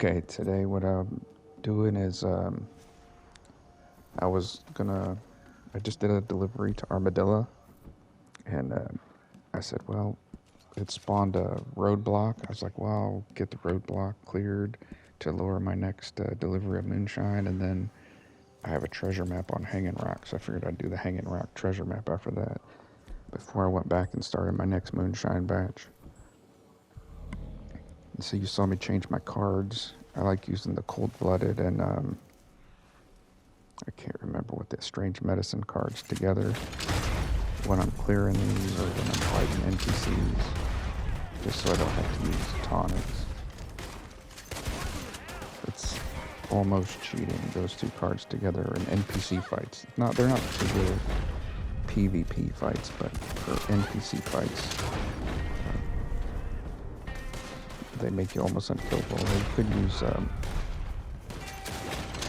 Okay, today what I'm doing is I was gonna, I just did a delivery to Armadillo, and I said, well, it spawned a roadblock. I was like, well, I'll get the roadblock cleared to lower my next delivery of moonshine, and then I have a treasure map on Hanging Rock, so I figured I'd do the Hanging Rock treasure map after that, before I went back and started my next moonshine batch. And so you saw me change my cards. I like using the cold-blooded and I can't remember what the strange medicine cards together when I'm clearing these or when I'm fighting NPCs, just so I don't have to use tonics. It's almost cheating, those two cards together in NPC fights. They're not too good PvP fights, but for NPC fights, they make you almost unkillable. They could use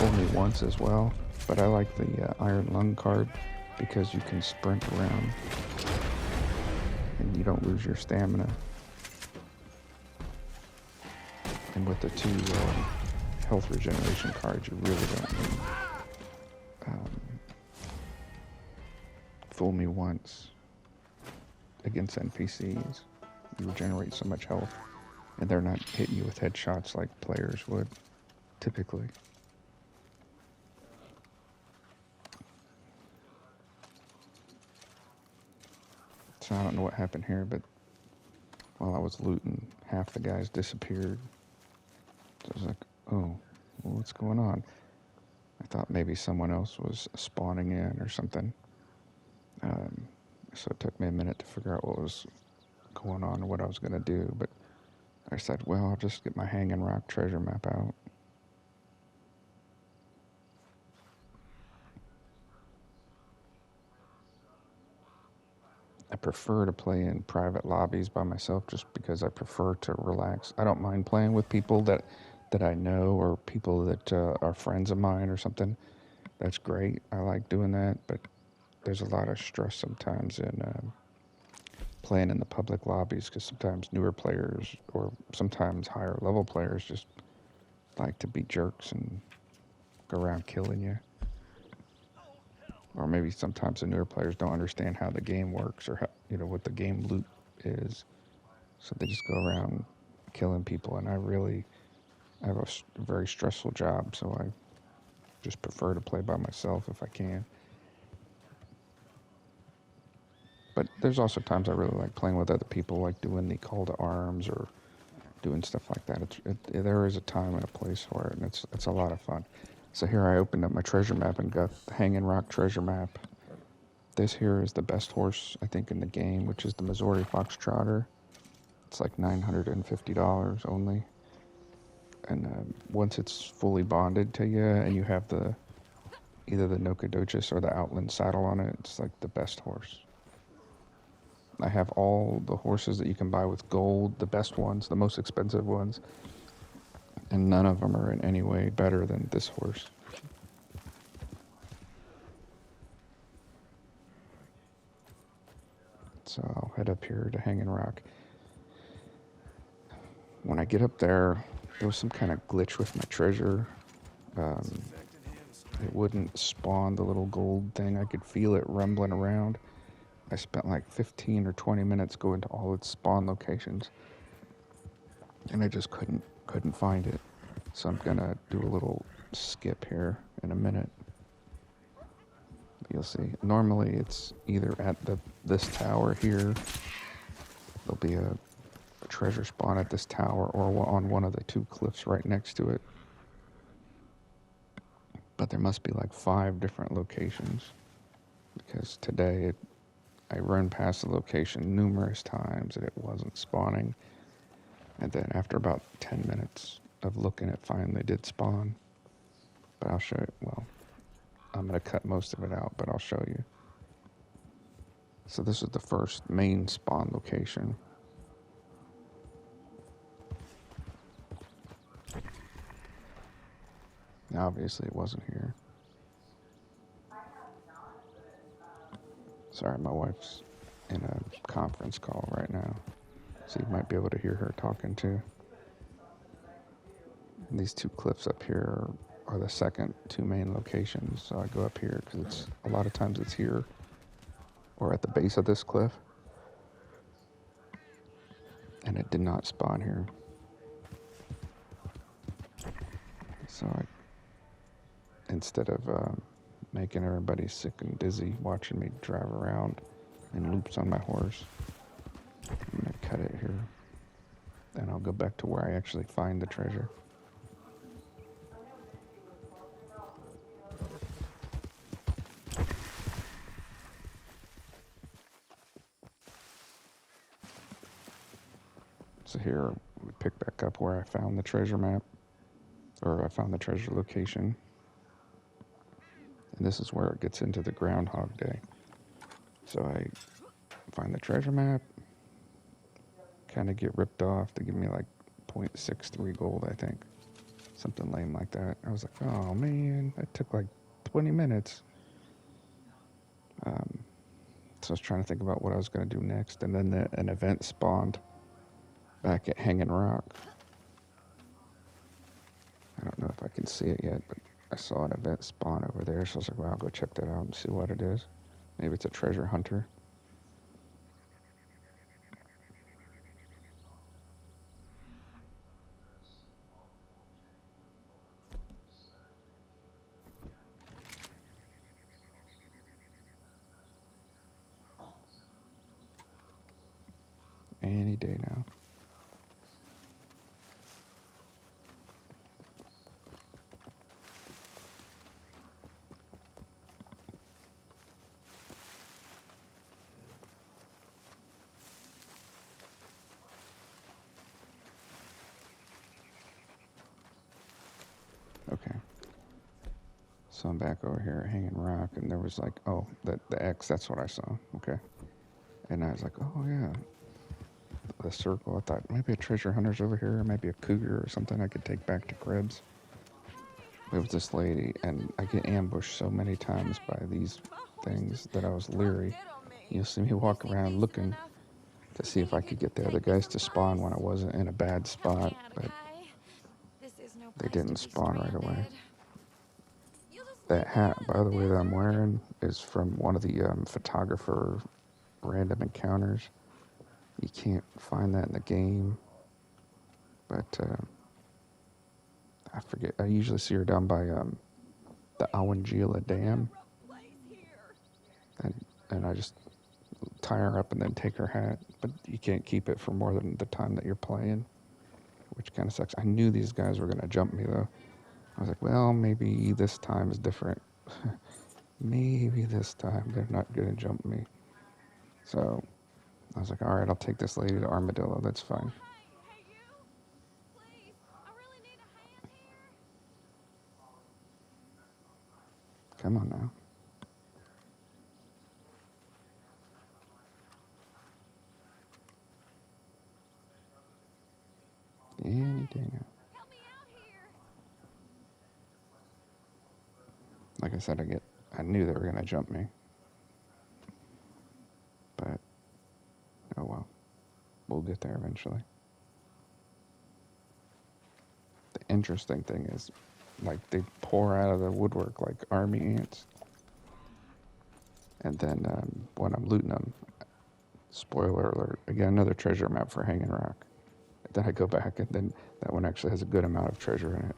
only once as well, but I like the Iron Lung card because you can sprint around and you don't lose your stamina. And with the two health regeneration cards, you really don't need fool me once against NPCs. You regenerate so much health, and they're not hitting you with headshots like players would typically. So I don't know what happened here, but while I was looting, half the guys disappeared. So I was like, oh, well, what's going on? I thought maybe someone else was spawning in or something. So it took me a minute to figure out what was going on and what I was going to do. But I said, well, I'll just get my Hanging Rock treasure map out. I prefer to play in private lobbies by myself just because I prefer to relax. I don't mind playing with people that I know or people that are friends of mine or something. That's great. I like doing that, but there's a lot of stress sometimes in playing in the public lobbies because sometimes newer players or sometimes higher level players just like to be jerks and go around killing you. Or maybe sometimes the newer players don't understand how the game works or how, what the game loop is. So they just go around killing people, and I have a very stressful job, so I just prefer to play by myself if I can. But there's also times I really like playing with other people, like doing the call to arms or doing stuff like that. There is a time and a place for it, and it's a lot of fun. So here I opened up my treasure map and got the Hanging Rock treasure map. This here is the best horse, I think, in the game, which is the Missouri Foxtrotter. It's like $950 only. And once it's fully bonded to you and you have either the Nkodochis or the Outland saddle on it, it's like the best horse. I have all the horses that you can buy with gold, the best ones, the most expensive ones, and none of them are in any way better than this horse. So I'll head up here to Hanging Rock. When I get up there was some kind of glitch with my treasure. It wouldn't spawn the little gold thing. I could feel it rumbling around. I spent like 15 or 20 minutes going to all its spawn locations, and I just couldn't find it. So I'm gonna do a little skip here in a minute. You'll see. Normally it's either at this tower here. There'll be a treasure spawn at this tower or on one of the two cliffs right next to it. But there must be like 5 different locations, because today I run past the location numerous times and it wasn't spawning. And then after about 10 minutes of looking, it finally did spawn. But I'll show you. Well, I'm going to cut most of it out, but I'll show you. So this is the first main spawn location. Now, obviously it wasn't here. Sorry, my wife's in a conference call right now, so you might be able to hear her talking too. And these two cliffs up here are the second two main locations. So I go up here because it's a lot of times it's here or at the base of this cliff. And it did not spawn here. So instead of making everybody sick and dizzy watching me drive around in loops on my horse, I'm going to cut it here. And I'll go back to where I actually find the treasure. So here we pick back up where I found the treasure map, or I found the treasure location. And this is where it gets into the Groundhog Day. So I find the treasure map, kind of get ripped off. They give me like 0.63 gold, I think. Something lame like that. I was like, oh man, that took like 20 minutes. So I was trying to think about what I was going to do next. And then an event spawned back at Hanging Rock. I don't know if I can see it yet, but I saw an event spawn over there. So I was like, well, I'll go check that out and see what it is. Maybe it's a treasure hunter. Any day now. Okay. So I'm back over here at Hanging Rock, and there was like, oh, the X, that's what I saw. Okay. And I was like, oh yeah, the circle. I thought maybe a treasure hunter's over here, maybe a cougar or something I could take back to cribs. It was this lady, and I get ambushed so many times by these things that I was leery. You'll see me walk around looking to see if I could get the other guys to spawn when I wasn't in a bad spot, but they didn't spawn right away. That hat, by the way, that I'm wearing is from one of the photographer random encounters. You can't find that in the game, but I forget. I usually see her down by the Awangila Dam, and I just tie her up and then take her hat, but you can't keep it for more than the time that you're playing, which kind of sucks. I knew these guys were going to jump me, though. I was like, well, maybe this time is different. Maybe this time they're not going to jump me. So I was like, all right, I'll take this lady to Armadillo. That's fine. Come on now. Any day now. Like I said, I knew they were going to jump me. But, oh well. We'll get there eventually. The interesting thing is, like, they pour out of the woodwork like army ants. And then when I'm looting them, spoiler alert, again, another treasure map for Hanging Rock. And then I go back, and then that one actually has a good amount of treasure in it.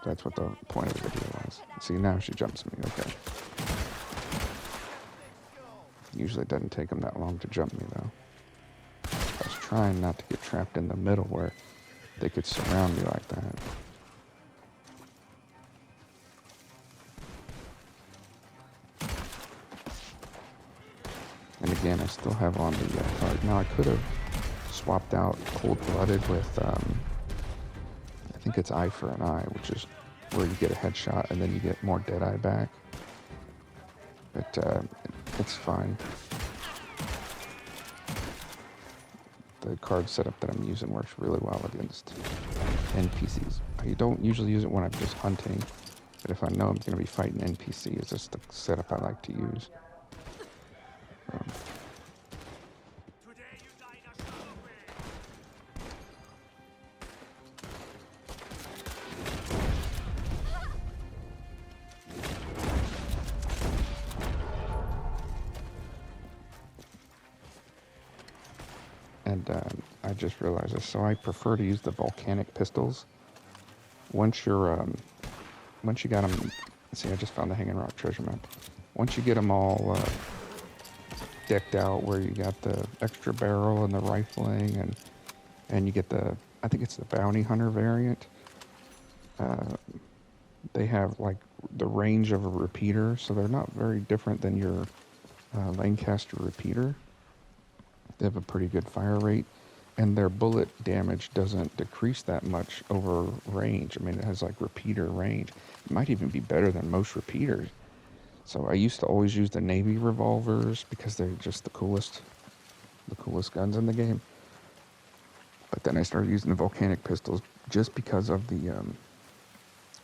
That's what the point of the video was. See, now she jumps me. Okay. Usually it doesn't take them that long to jump me, though. I was trying not to get trapped in the middle where they could surround me like that. And again, I still have on the card. Now, I could have swapped out Cold-Blooded with, I think it's Eye for an Eye, which is where you get a headshot and then you get more Deadeye back. But it's fine. The card setup that I'm using works really well against NPCs. I don't usually use it when I'm just hunting, but if I know I'm going to be fighting NPC, it's just the setup I like to use. and I just realized this. So I prefer to use the volcanic pistols. Once once you got them, see, I just found the Hanging Rock treasure map. Once you get them all decked out, where you got the extra barrel and the rifling, and you get the, I think it's the bounty hunter variant. They have like the range of a repeater, so they're not very different than your Lancaster repeater. They have a pretty good fire rate, and their bullet damage doesn't decrease that much over range. I mean, it has like repeater range. It might even be better than most repeaters. So I used to always use the Navy revolvers because they're just the coolest guns in the game. But then I started using the volcanic pistols just because of the,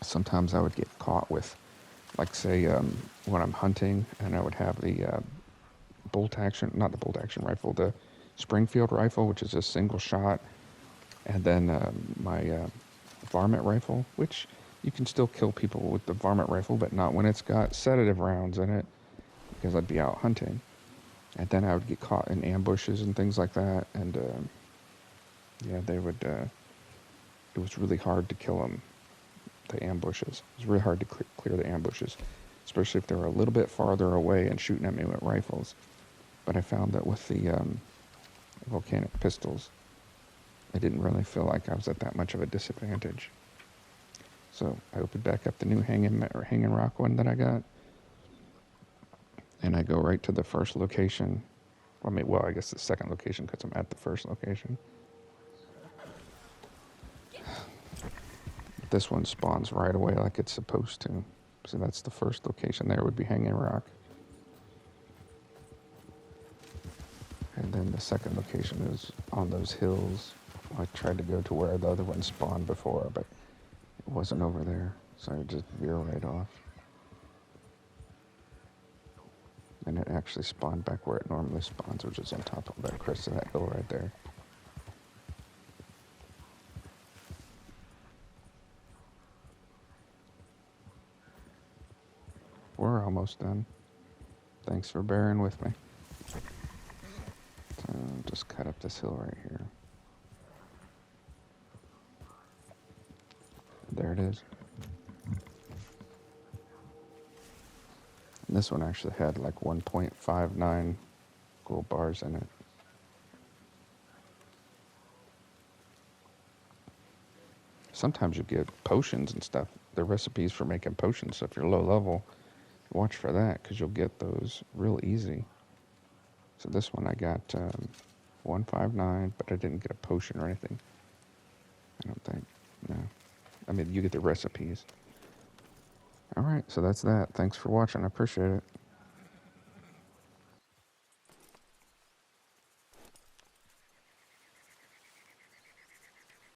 sometimes I would get caught with, like say, when I'm hunting and I would have the not the bolt action rifle, the Springfield rifle, which is a single shot, and then my varmint rifle, which you can still kill people with the varmint rifle, but not when it's got sedative rounds in it, because I'd be out hunting. And then I would get caught in ambushes and things like that, and yeah, they would, it was really hard to kill them, the ambushes. It was really hard to clear the ambushes, especially if they were a little bit farther away and shooting at me with rifles. But I found that with the volcanic pistols, I didn't really feel like I was at that much of a disadvantage. So I opened back up the new hanging rock one that I got, and I go right to the first location. I guess the second location, because I'm at the first location. This one spawns right away like it's supposed to. So that's the first location there would be Hanging Rock. And then the second location is on those hills. I tried to go to where the other one spawned before, but it wasn't over there. So I just veer right off. And it actually spawned back where it normally spawns, which is on top of that crest of that hill right there. We're almost done. Thanks for bearing with me. So just cut up this hill right here. There it is. And this one actually had like 1.59 gold bars in it. Sometimes you get potions and stuff. The recipes for making potions, so if you're low level, watch for that, because you'll get those real easy. So this one I got 159, but I didn't get a potion or anything. I don't think. No. I mean, you get the recipes. All right, so that's that. Thanks for watching. I appreciate it.